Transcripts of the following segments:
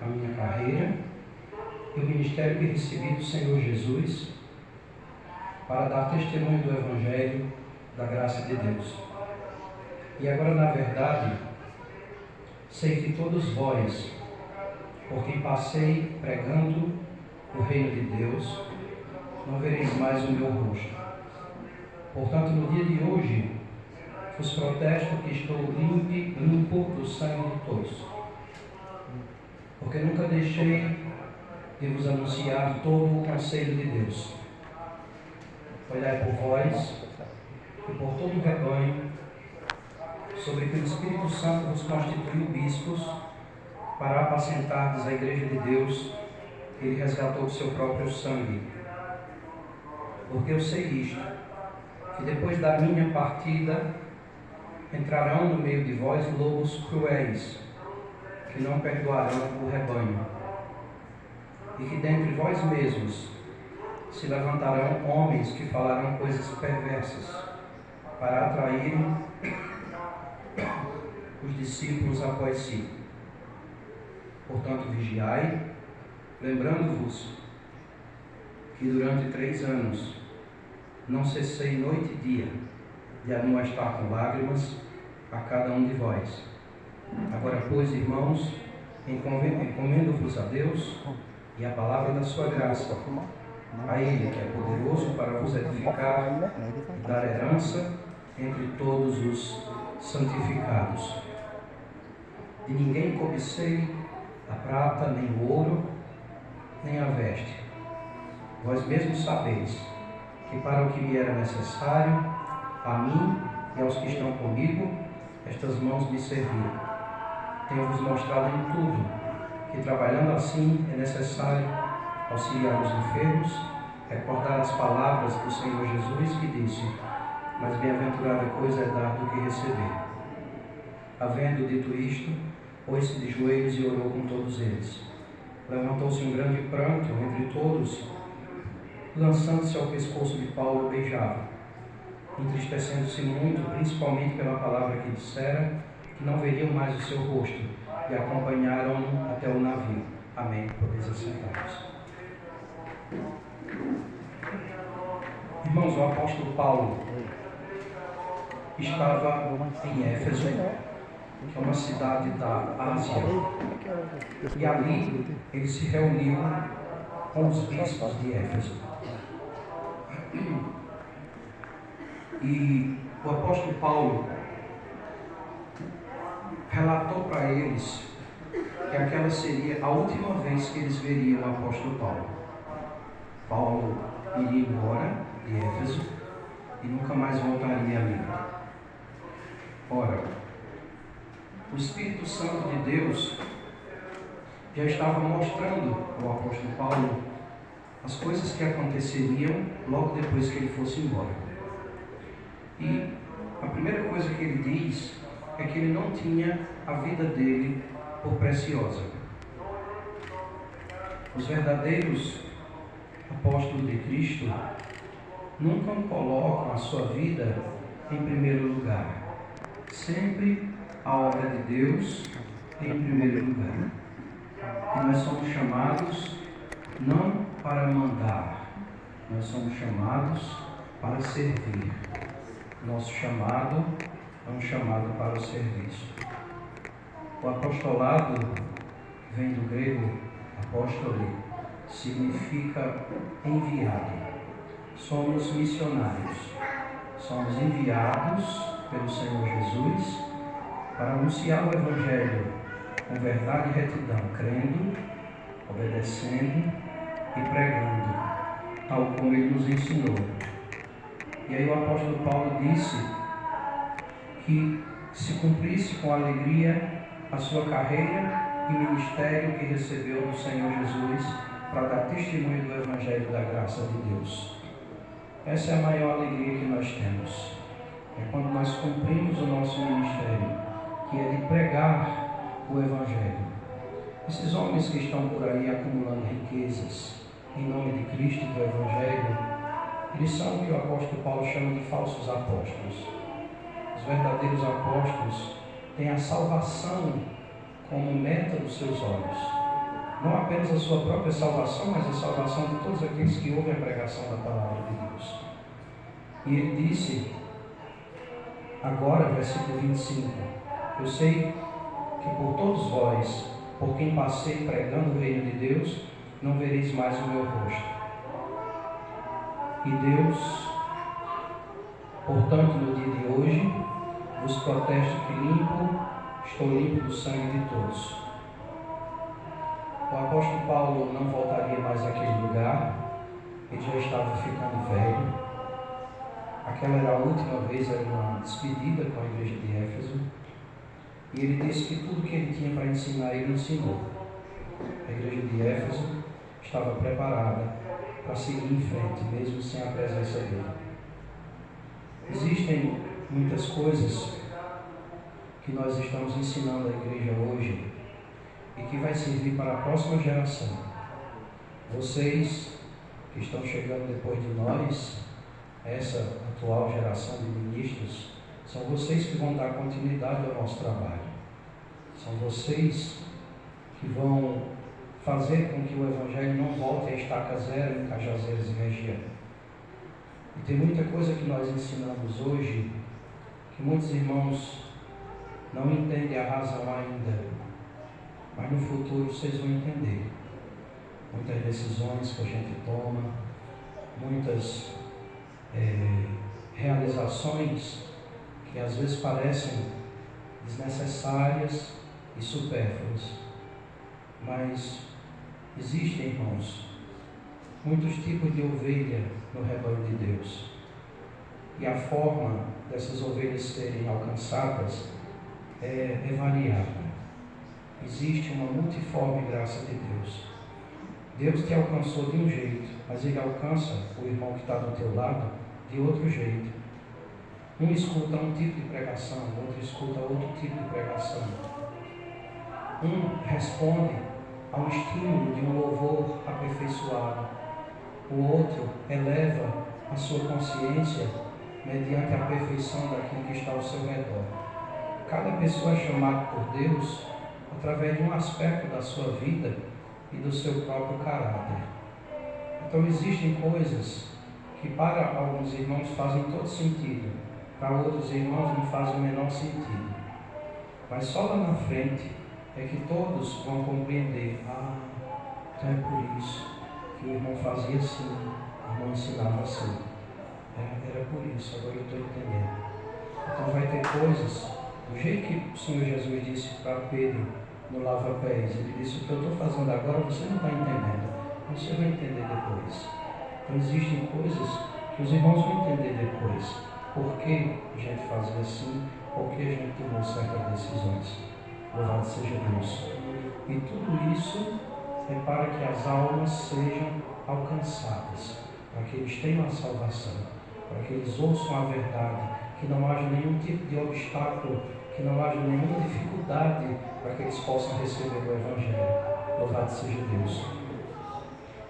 minha carreira e o ministério que recebi do Senhor Jesus para dar testemunho do Evangelho, da graça de Deus. E agora, na verdade, sei que todos vós, por quem passei pregando o reino de Deus, não vereis mais o meu rosto. Portanto, no dia de hoje, vos protesto que estou limpo do sangue de todos, porque nunca deixei de vos anunciar todo o conselho de Deus. Olhai por vós e por todo o rebanho, sobre que o Espírito Santo vos constituiu bispos, para apacentardes a igreja de Deus, que ele resgatou do seu próprio sangue. Porque eu sei isto, que depois da minha partida entrarão no meio de vós lobos cruéis, que não perdoarão o rebanho, e que dentre vós mesmos se levantarão homens que falarão coisas perversas, para atraírem os discípulos após si. Portanto, vigiai, lembrando-vos que durante 3 anos não cessei noite e dia de admoestar com lágrimas a cada um de vós. Agora, pois, irmãos, encomendo-vos a Deus e a palavra da sua graça, a Ele que é poderoso para vos edificar e dar herança entre todos os santificados. De ninguém cobicei a prata, nem o ouro, nem a veste. Vós mesmos sabeis que para o que me era necessário, a mim e aos que estão comigo, estas mãos me serviram. Tenho-vos mostrado em tudo que, trabalhando assim, é necessário auxiliar os enfermos, recordar as palavras do Senhor Jesus que disse: mas bem-aventurada coisa é dar do que receber. Havendo dito isto, pôs-se de joelhos e orou com todos eles. Levantou-se um grande pranto entre todos, lançando-se ao pescoço de Paulo, beijava, entristecendo-se muito, principalmente pela palavra que dissera, que não veriam mais o seu rosto, e acompanharam-no até o navio. Amém. Podeis assentar-vos. Irmãos, o apóstolo Paulo estava em Éfeso, que é uma cidade da Ásia, e ali ele se reuniu com os bispos de Éfeso. E o apóstolo Paulo relatou para eles que aquela seria a última vez que eles veriam o apóstolo Paulo. Paulo iria embora de Éfeso e nunca mais voltaria ali. Ora, o Espírito Santo de Deus já estava mostrando ao apóstolo Paulo as coisas que aconteceriam logo depois que ele fosse embora. E a primeira coisa que ele diz é que ele não tinha a vida dele por preciosa. Os verdadeiros apóstolos de Cristo nunca colocam a sua vida em primeiro lugar. Sempre a obra de Deus em primeiro lugar. E nós somos chamados não para mandar, nós somos chamados para servir. Nosso chamado é um chamado para o serviço. O apostolado vem do grego apóstole, significa enviado. Somos missionários. Somos enviados pelo Senhor Jesus para anunciar o Evangelho com verdade e retidão, crendo, obedecendo e pregando, tal como ele nos ensinou. E aí o apóstolo Paulo disse que se cumprisse com alegria a sua carreira e ministério que recebeu do Senhor Jesus para dar testemunho do Evangelho da graça de Deus. Essa é a maior alegria que nós temos. É quando nós cumprimos o nosso ministério, que é de pregar o Evangelho. Esses homens que estão por aí acumulando riquezas em nome de Cristo e do Evangelho, eles são o que o apóstolo Paulo chama de falsos apóstolos. Os verdadeiros apóstolos têm a salvação como meta dos seus olhos. não apenas a sua própria salvação, mas a salvação de todos aqueles que ouvem a pregação da palavra de Deus. E ele disse, agora, versículo 25, eu sei que por todos vós, por quem passei pregando o reino de Deus, não vereis mais o meu rosto. E Deus, portanto, no dia de hoje, vos protege que estou limpo do sangue de todos. O apóstolo Paulo não voltaria mais àquele lugar, ele já estava ficando velho. Aquela era a última vez, era uma despedida com a igreja de Éfeso. E ele disse que tudo que ele tinha para ensinar, ele ensinou. A igreja de Éfeso estava preparada para seguir em frente, mesmo sem a presença dele. Existem muitas coisas que nós estamos ensinando à igreja hoje e que vai servir para a próxima geração. Vocês que estão chegando depois de nós, essa atual geração de ministros, são vocês que vão dar continuidade ao nosso trabalho. São vocês que vão fazer com que o Evangelho não volte a estaca zero em Cajazeiras e região. E tem muita coisa que nós ensinamos hoje que muitos irmãos não entendem a razão ainda, mas no futuro vocês vão entender. Muitas decisões que a gente toma, muitas realizações que às vezes parecem desnecessárias e supérfluas, mas existem, irmãos, muitos tipos de ovelha no rebanho de Deus, e a forma dessas ovelhas serem alcançadas é variável. Existe uma multiforme graça de Deus. Deus te alcançou de um jeito, mas Ele alcança o irmão que está do teu lado de outro jeito. Um escuta um tipo de pregação, o outro escuta outro tipo de pregação. Um responde a um estímulo de um louvor aperfeiçoado. O outro eleva a sua consciência mediante a perfeição daquilo que está ao seu redor. Cada pessoa é chamada por Deus através de um aspecto da sua vida e do seu próprio caráter. Então existem coisas que para alguns irmãos fazem todo sentido, para outros irmãos não fazem o menor sentido. Mas só lá na frente é que todos vão compreender, então é por isso que o irmão fazia assim, o irmão ensinava assim. Era por isso, agora eu estou entendendo. Então vai ter coisas, do jeito que o Senhor Jesus disse para Pedro no lava-pés, ele disse, o que eu estou fazendo agora você não está entendendo, você vai entender depois. Então existem coisas que os irmãos vão entender depois. Por que a gente fazia assim, por que a gente tomou certas decisões. Louvado seja Deus. E tudo isso é para que as almas sejam alcançadas, para que eles tenham a salvação, para que eles ouçam a verdade, que não haja nenhum tipo de obstáculo, que não haja nenhuma dificuldade para que eles possam receber o Evangelho. Louvado seja Deus.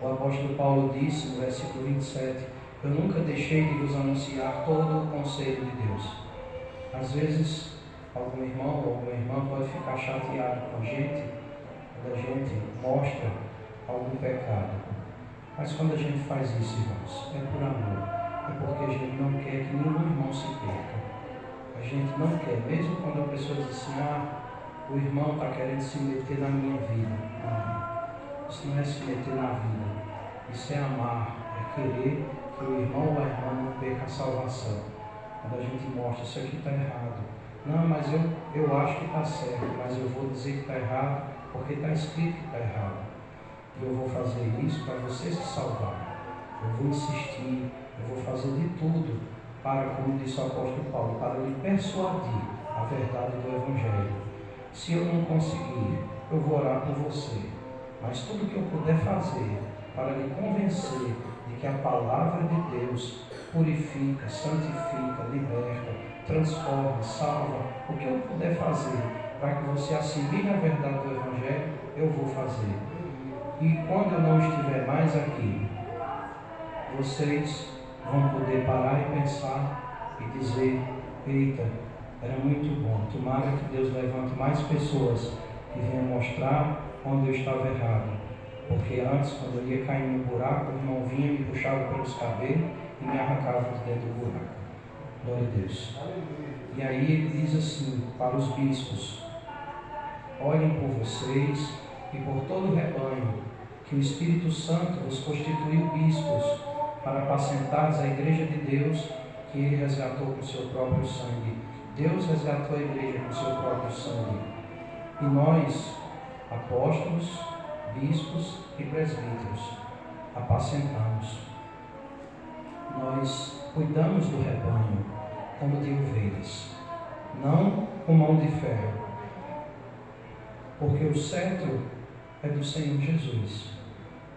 O apóstolo Paulo disse no versículo 27, eu nunca deixei de vos anunciar todo o conselho de Deus. Às vezes, algum irmão ou alguma irmã pode ficar chateado com a gente, quando a gente mostra algum pecado. Mas quando a gente faz isso, irmãos, é por amor. É porque a gente não quer que nenhum irmão se perca. A gente não quer, mesmo quando a pessoa diz assim, o irmão está querendo se meter na minha vida. Não, isso não é se meter na vida. Isso é amar, é querer que o irmão ou a irmã não perca a salvação. Quando a gente mostra, isso aqui está errado. Não, mas eu acho que está certo, mas eu vou dizer que está errado, porque está escrito que está errado. E eu vou fazer isso para você se salvar. Eu vou insistir, eu vou fazer de tudo para, como disse o apóstolo Paulo, para lhe persuadir a verdade do Evangelho. Se eu não conseguir, eu vou orar por você. Mas tudo que eu puder fazer para lhe convencer de que a palavra de Deus purifica, santifica, liberta, transforma, salva, o que eu puder fazer para que você assimile a verdade do Evangelho, eu vou fazer. E quando eu não estiver mais aqui, vocês vão poder parar e pensar e dizer, eita, era muito bom, tomara que Deus levante mais pessoas que venham mostrar onde eu estava errado. Porque antes, quando eu ia caindo no buraco, o irmão vinha, me puxava pelos cabelos e me arrancava de dentro do buraco. Glória a Deus. E aí ele diz assim para os bispos: olhem por vocês e por todo o rebanho, que o Espírito Santo vos constituiu bispos para apacentares a igreja de Deus, que ele resgatou com seu próprio sangue. Deus resgatou a igreja com seu próprio sangue. E nós, apóstolos, bispos e presbíteros, apacentamos. Nós cuidamos do rebanho como de ovelhas, não com mão de ferro, porque o cetro é do Senhor Jesus.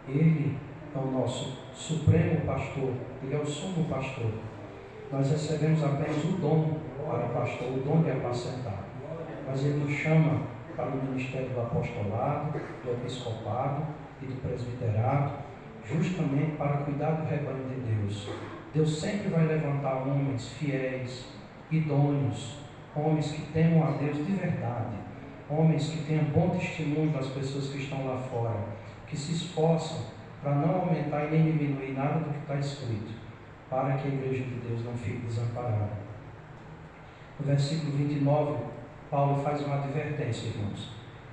Ele é o nosso supremo pastor, ele é o sumo pastor. Nós recebemos apenas o dom para pastor, o dom de apacentar, mas ele nos chama para o ministério do apostolado, do episcopado e do presbiterado, justamente para cuidar do rebanho de Deus. Deus sempre vai levantar homens fiéis, idôneos, homens que temam a Deus de verdade, homens que tenham bom testemunho das pessoas que estão lá fora, que se esforçam para não aumentar e nem diminuir nada do que está escrito, para que a igreja de Deus não fique desamparada. No versículo 29, Paulo faz uma advertência, irmãos.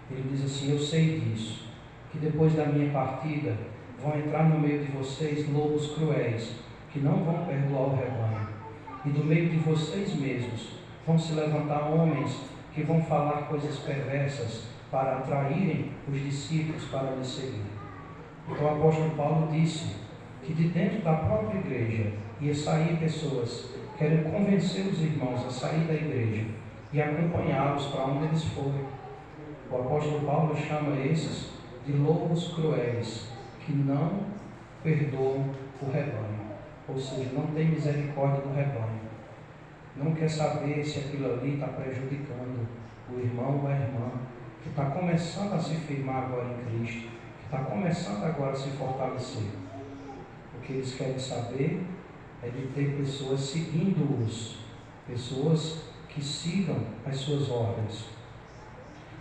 Ele diz assim: eu sei disso, que depois da minha partida vão entrar no meio de vocês lobos cruéis, que não vão perdoar o rebanho. E do meio de vocês mesmos vão se levantar homens que vão falar coisas perversas para atraírem os discípulos para lhe seguir. Então o apóstolo Paulo disse que de dentro da própria igreja ia sair pessoas querendo convencer os irmãos a sair da igreja e acompanhá-los para onde eles forem. O apóstolo Paulo chama esses de lobos cruéis, que não perdoam o rebanho, ou seja, não tem misericórdia do rebanho, não quer saber se aquilo ali está prejudicando o irmão ou a irmã que está começando a se firmar agora em Cristo, que está começando agora a se fortalecer. O que eles querem saber é de ter pessoas seguindo-os, pessoas que sigam as suas ordens.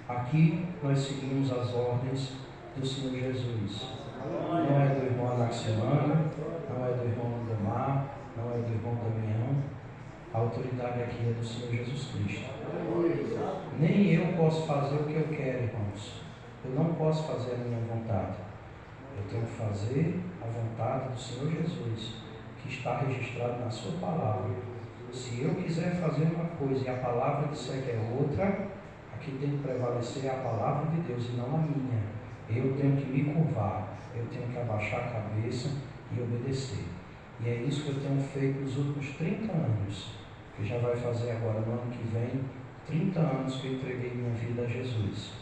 Aqui nós seguimos as ordens do Senhor Jesus. Não é do irmão Anaximandro, não é do irmão Lindomar, não é do irmão Damião. A autoridade aqui é do Senhor Jesus Cristo. Nem eu posso fazer o que eu quero, irmãos. Eu não posso fazer a minha vontade. Eu tenho que fazer a vontade do Senhor Jesus, que está registrado na sua palavra. Se eu quiser fazer uma coisa e a palavra disser que é outra, aqui tem que prevalecer a palavra de Deus e não a minha. Eu tenho que me curvar, eu tenho que abaixar a cabeça e obedecer. E é isso que eu tenho feito nos últimos 30 anos, que já vai fazer agora no ano que vem 30 anos que eu entreguei minha vida a Jesus.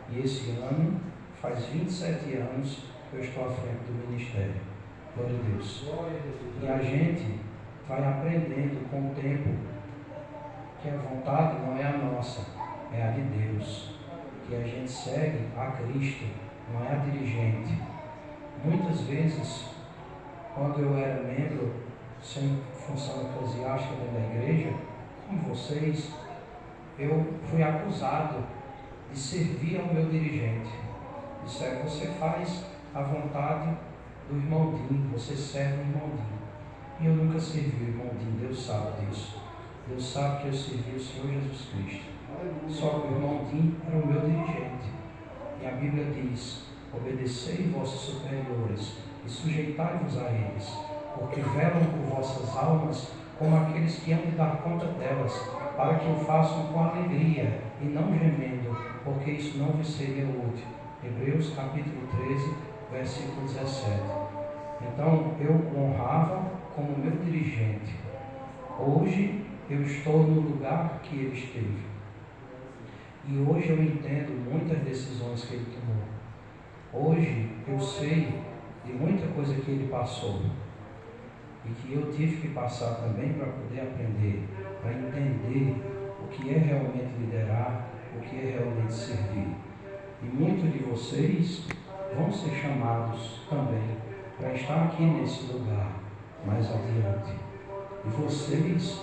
E esse ano faz 27 anos que eu estou à frente do ministério. Glória a Deus. E a gente vai aprendendo com o tempo que a vontade não é a nossa, é a de Deus. Que a gente segue a Cristo, não é a dirigente. Muitas vezes, quando eu era membro sem função eclesiástica dentro da igreja, como vocês, eu fui acusado de servir ao meu dirigente. Disseram: você faz a vontade do irmão Dinho, você serve o irmão Dinho. E eu nunca servi o irmão Dinho, Deus sabe disso. Deus sabe que eu servi o Senhor Jesus Cristo. Só que o irmão Dinho era o meu dirigente. E a Bíblia diz: obedecei vossos superiores e sujeitai-vos a eles, porque velam por vossas almas como aqueles que hão de dar conta delas, para que o façam com alegria e não gemendo, porque isso não vos seria útil. Hebreus capítulo 13, versículo 17. Então eu o honrava como meu dirigente. Hoje eu estou no lugar que ele esteve. E hoje eu entendo muitas decisões que ele tomou. Hoje eu sei de muita coisa que ele passou. E que eu tive que passar também para poder aprender, para entender o que é realmente liderar, o que é realmente servir. E muitos de vocês vão ser chamados também para estar aqui nesse lugar mais adiante. E vocês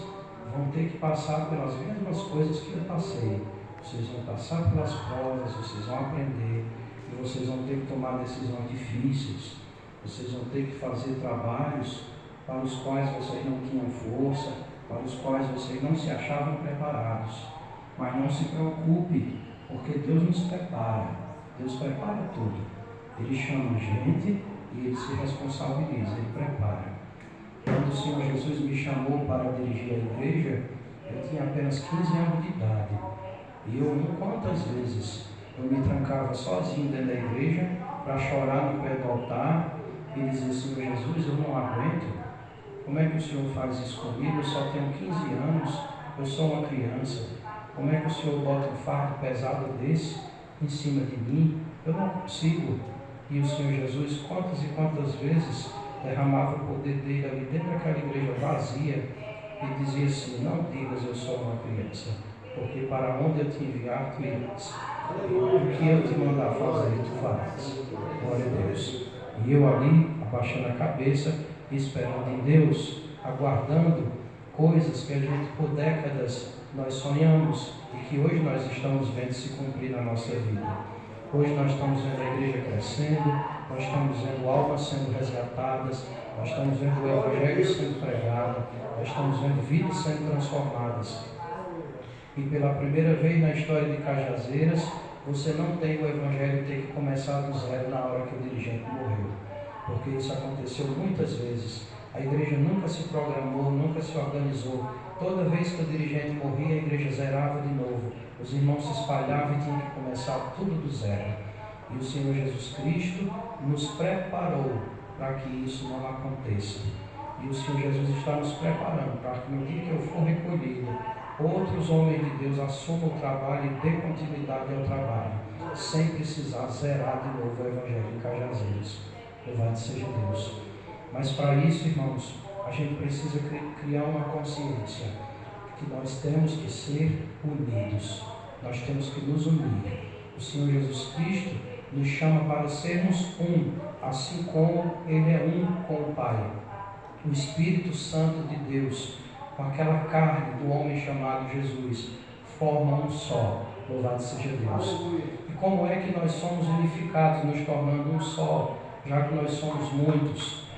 vão ter que passar pelas mesmas coisas que eu passei. Vocês vão passar pelas provas, vocês vão aprender. E vocês vão ter que tomar decisões difíceis. Vocês vão ter que fazer trabalhos para os quais vocês não tinham força, para os quais vocês não se achavam preparados. Mas não se preocupe, porque Deus nos prepara. Deus prepara tudo. Ele chama a gente e Ele se responsabiliza, Ele prepara. Quando o Senhor Jesus me chamou para dirigir a igreja, eu tinha apenas 15 anos de idade. E eu, quantas vezes, eu me trancava sozinho dentro da igreja para chorar no pé do altar e dizer: Senhor Jesus, eu não aguento. Como é que o Senhor faz isso comigo? Eu só tenho 15 anos, eu sou uma criança. Como é que o Senhor bota um fardo pesado desse em cima de mim? Eu não consigo. E o Senhor Jesus, quantas e quantas vezes, derramava o poder dele ali dentro daquela igreja vazia e dizia assim: não digas eu sou uma criança, porque para onde eu te enviar, tu irás. O que eu te mandar fazer, tu farás. Glória a Deus. E eu ali, abaixando a cabeça, esperando em Deus, aguardando coisas que a gente por décadas nós sonhamos e que hoje nós estamos vendo se cumprir na nossa vida. Hoje nós estamos vendo a igreja crescendo, nós estamos vendo almas sendo resgatadas, nós estamos vendo o Evangelho sendo pregado, nós estamos vendo vidas sendo transformadas. E pela primeira vez na história de Cajazeiras, você não tem o Evangelho ter que começar do zero na hora que o dirigente morreu. Porque isso aconteceu muitas vezes. A igreja nunca se programou, nunca se organizou. Toda vez que o dirigente morria, a igreja zerava de novo. Os irmãos se espalhavam e tinham que começar tudo do zero. E o Senhor Jesus Cristo nos preparou para que isso não aconteça. E o Senhor Jesus está nos preparando para que no dia que eu for recolhido, outros homens de Deus assumam o trabalho e dêem continuidade ao trabalho, sem precisar zerar de novo o Evangelho em Cajazeiras. Louvado seja Deus. Mas para isso, irmãos, a gente precisa criar uma consciência que nós temos que ser unidos. Nós temos que nos unir. O Senhor Jesus Cristo nos chama para sermos um, assim como Ele é um com o Pai. O Espírito Santo de Deus, com aquela carne do homem chamado Jesus, forma um só. Louvado seja Deus. E como é que nós somos unificados, nos tornando um só, já que nós somos muitos?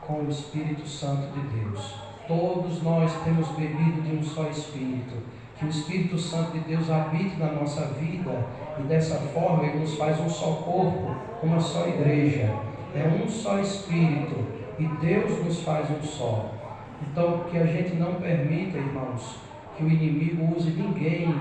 Com o Espírito Santo de Deus. Todos nós temos bebido de um só Espírito. Que o Espírito Santo de Deus habite na nossa vida e dessa forma Ele nos faz um só corpo, uma só igreja. É um só Espírito e Deus nos faz um só. Então, que a gente não permita, irmãos, que o inimigo use ninguém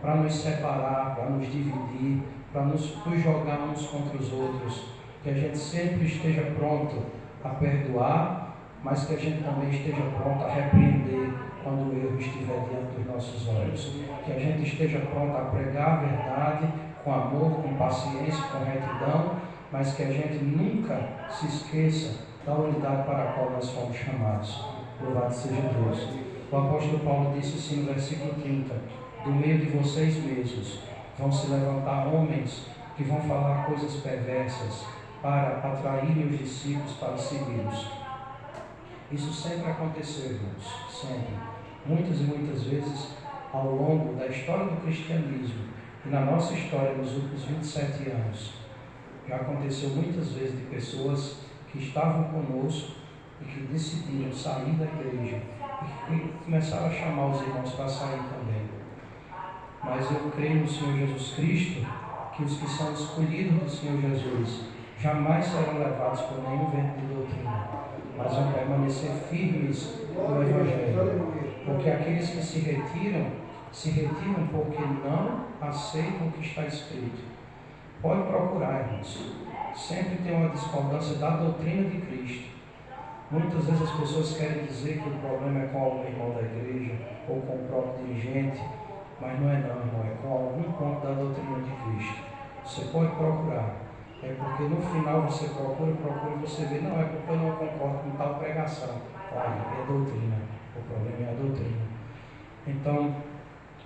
para nos separar, para nos dividir, para nos jogar uns contra os outros. Que a gente sempre esteja pronto a perdoar, mas que a gente também esteja pronto a repreender quando o erro estiver diante dos nossos olhos. Que a gente esteja pronto a pregar a verdade com amor, com paciência, com retidão, mas que a gente nunca se esqueça da unidade para a qual nós fomos chamados. Louvado seja Deus. O apóstolo Paulo disse assim no versículo 30: do meio de vocês mesmos vão se levantar homens que vão falar coisas perversas para atraírem os discípulos para segui-los. Isso sempre aconteceu, irmãos, sempre. Muitas e muitas vezes ao longo da história do cristianismo e na nossa história nos últimos 27 anos, já aconteceu muitas vezes de pessoas que estavam conosco e que decidiram sair da igreja e que começaram a chamar os irmãos para sair também. Mas eu creio no Senhor Jesus Cristo que os que são escolhidos do Senhor Jesus jamais serão levados por nenhum vento de doutrina, mas vão permanecer firmes no Evangelho. Porque aqueles que se retiram porque não aceitam o que está escrito. Pode procurar, irmãos. Sempre tem uma discordância da doutrina de Cristo. Muitas vezes as pessoas querem dizer que o problema é com algum irmão da igreja ou com o próprio dirigente, mas não é não, irmão, é com algum ponto da doutrina de Cristo. Você pode procurar. É porque no final você procura e você vê, não, é porque eu não concordo com tal pregação. Olha, é doutrina. O problema é a doutrina. Então,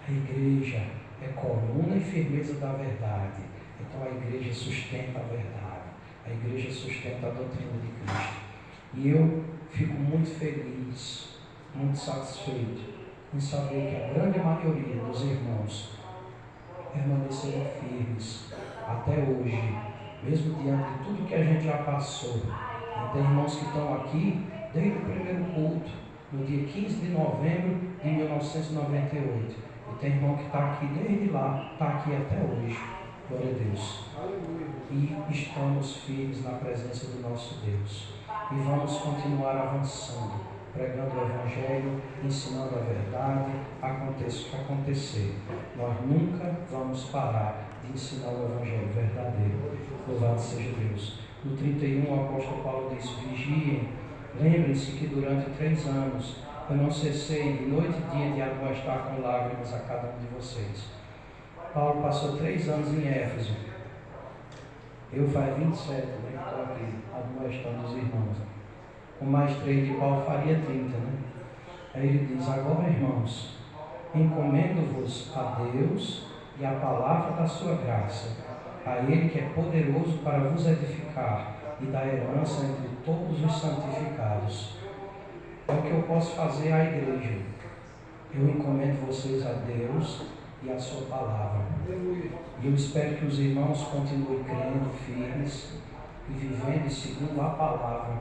a igreja é coluna e firmeza da verdade. Então a igreja sustenta a verdade. A igreja sustenta a doutrina de Cristo. E eu fico muito feliz, muito satisfeito em saber que a grande maioria dos irmãos permaneceram firmes até hoje, mesmo diante de tudo que a gente já passou. Tem irmãos que estão aqui desde o primeiro culto, no dia 15 de novembro de 1998. E tem irmão que está aqui desde lá, está aqui até hoje. Glória a Deus. E estamos firmes na presença do nosso Deus. E vamos continuar avançando, pregando o Evangelho, ensinando a verdade, acontecer. Nós nunca vamos parar de ensinar o Evangelho verdadeiro. Louvado seja Deus. No 31, o apóstolo Paulo diz: vigiem, lembrem-se que durante 3 anos eu não cessei de noite e dia de admoestar com lágrimas a cada um de vocês. Paulo passou 3 anos em Éfeso. Eu faz 27, né, que estou aqui admoestando os irmãos. Com mais 3 de Paulo faria 30, né? Aí ele diz: agora, irmãos, encomendo-vos a Deus e a palavra da sua graça, a Ele que é poderoso para vos edificar e dar herança entre todos os santificados. É o que eu posso fazer à igreja. Eu encomendo vocês a Deus e a sua palavra. E eu espero que os irmãos continuem crendo, firmes e vivendo segundo a palavra.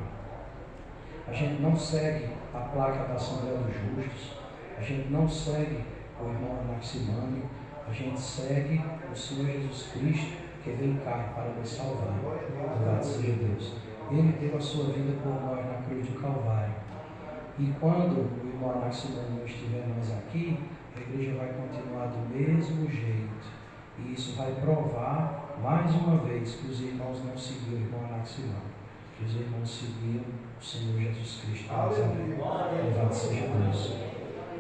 A gente não segue a placa da Assembleia dos Justos, a gente não segue o irmão Anaximandro, a gente segue o Senhor Jesus Cristo, que veio em carne para nos salvar. Louvado seja Deus. Ele deu a sua vida por nós na cruz do Calvário. E quando o irmão Anaximandro não estiver mais aqui, a igreja vai continuar do mesmo jeito. E isso vai provar mais uma vez que os irmãos não seguiram o irmão Anaximandro, que os irmãos seguiram o Senhor Jesus Cristo. Louvado seja Deus.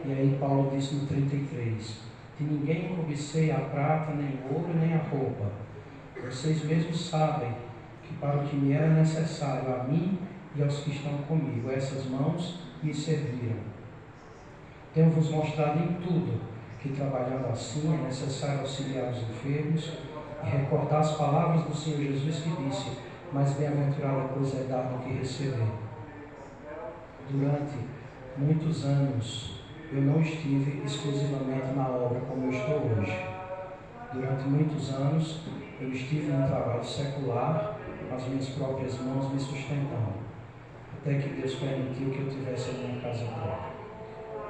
E aí Paulo disse no 33: de ninguém cobicei a prata, nem o ouro, nem a roupa. Vocês mesmos sabem que para o que me era necessário a mim e aos que estão comigo, essas mãos me serviram. Tenho-vos mostrado em tudo que, trabalhando assim, é necessário auxiliar os enfermos e recordar as palavras do Senhor Jesus, que disse: mais bem-aventurada coisa é dar do que receber. Durante muitos anos eu não estive exclusivamente na obra como eu estou hoje. Durante muitos anos eu estive no trabalho secular, com as minhas próprias mãos me sustentando, até que Deus permitiu que eu tivesse a minha casa própria.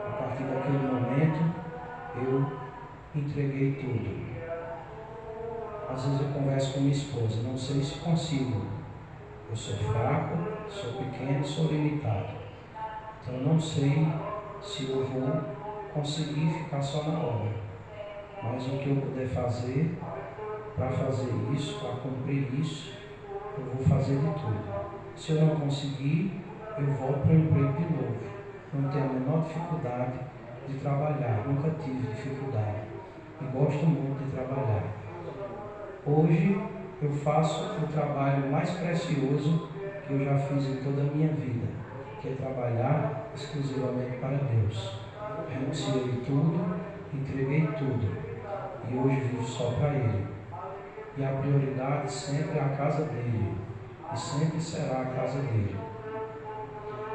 A partir daquele momento eu entreguei tudo. Às vezes eu converso com minha esposa: não sei se consigo. Eu sou fraco, sou pequeno, sou limitado. Então eu não sei se eu vou conseguir ficar só na obra. Mas o que eu puder fazer para fazer isso, para cumprir isso, eu vou fazer de tudo. Se eu não conseguir, eu volto para o emprego de novo. Não tenho a menor dificuldade de trabalhar, nunca tive dificuldade. E gosto muito de trabalhar. Hoje eu faço o trabalho mais precioso que eu já fiz em toda a minha vida, que é trabalhar exclusivamente para Deus. Renunciei tudo, entreguei tudo, e hoje vivo só para Ele. E a prioridade sempre é a casa dele, e sempre será a casa dele.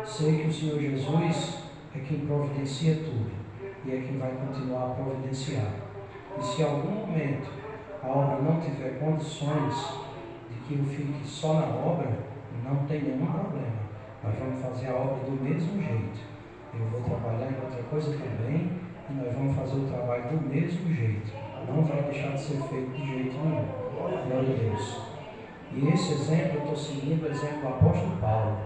Sei que o Senhor Jesus é quem providencia tudo, e é quem vai continuar a providenciar. E se em algum momento a obra não tiver condições de que eu fique só na obra, não tem nenhum problema. Nós vamos fazer a obra do mesmo jeito. Eu vou trabalhar em outra coisa também, e nós vamos fazer o trabalho do mesmo jeito. Não vai deixar de ser feito de jeito nenhum. Glória a Deus. E esse exemplo, eu estou seguindo o exemplo do apóstolo Paulo,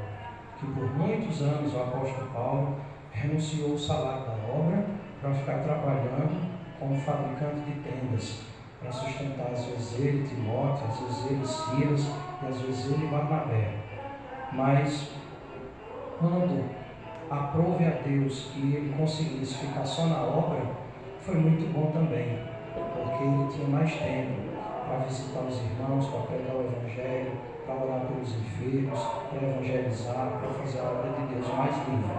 que por muitos anos o apóstolo Paulo renunciou o salário da obra para ficar trabalhando como fabricante de tendas, para sustentar às vezes ele, Timóteo, às vezes ele, Silas, e às vezes ele, Barnabé. Mas quando aprove a Deus que ele conseguisse ficar só na obra, foi muito bom também, porque ele tinha mais tempo para visitar os irmãos, para pregar o Evangelho, para orar pelos enfermos, para evangelizar, para fazer a obra de Deus mais livre.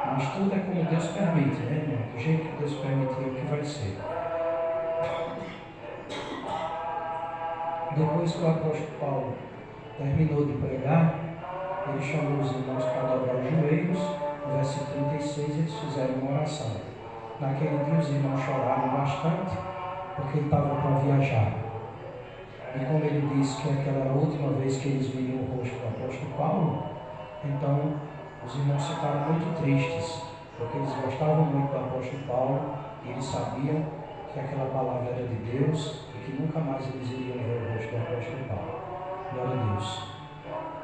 Mas tudo é como Deus permite, né, irmão? Do jeito que Deus permitir é o que vai ser. Depois que o apóstolo Paulo terminou de pregar, ele chamou os irmãos para dobrar os joelhos. No versículo 36, eles fizeram uma oração. Naquele dia os irmãos choraram bastante, porque ele estava para viajar. E como ele disse que aquela era a última vez que eles viriam o rosto do apóstolo Paulo, então os irmãos ficaram muito tristes, porque eles gostavam muito do apóstolo Paulo e eles sabiam que aquela palavra era de Deus e que nunca mais eles iriam ver o rosto do apóstolo Paulo. Glória a Deus.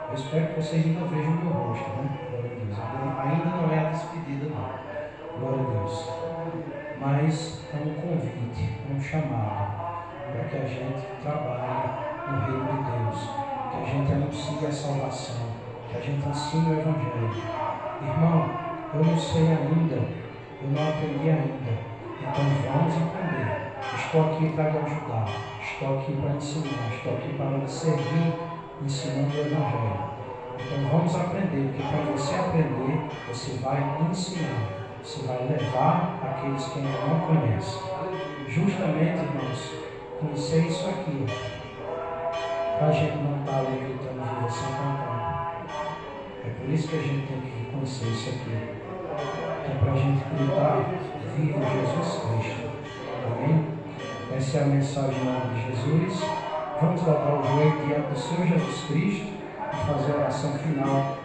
Eu espero que vocês ainda vejam o meu rosto, né? Glória a Deus. Ainda não é a despedida, não. Glória a Deus. Mas é um convite, um chamado para que a gente trabalhe no reino de Deus, que a gente anuncie a salvação, que a gente ensine o Evangelho. Irmão, eu não sei ainda, eu não aprendi ainda, então vamos aprender. Estou aqui para lhe ajudar, estou aqui para ensinar, estou aqui para lhe servir, ensinando o Evangelho. Então vamos aprender, porque para você aprender, você vai ensinar. Você vai levar aqueles que ainda não conhecem. Justamente, irmãos, conhecer isso aqui, para a gente não estar ali gritando viva sem cantar. É por isso que a gente tem que conhecer isso aqui. É para a gente gritar viva Jesus Cristo. Amém? Essa é a mensagem em nome de Jesus. Vamos dobrar o joelho diante do Senhor Jesus Cristo e fazer a oração final.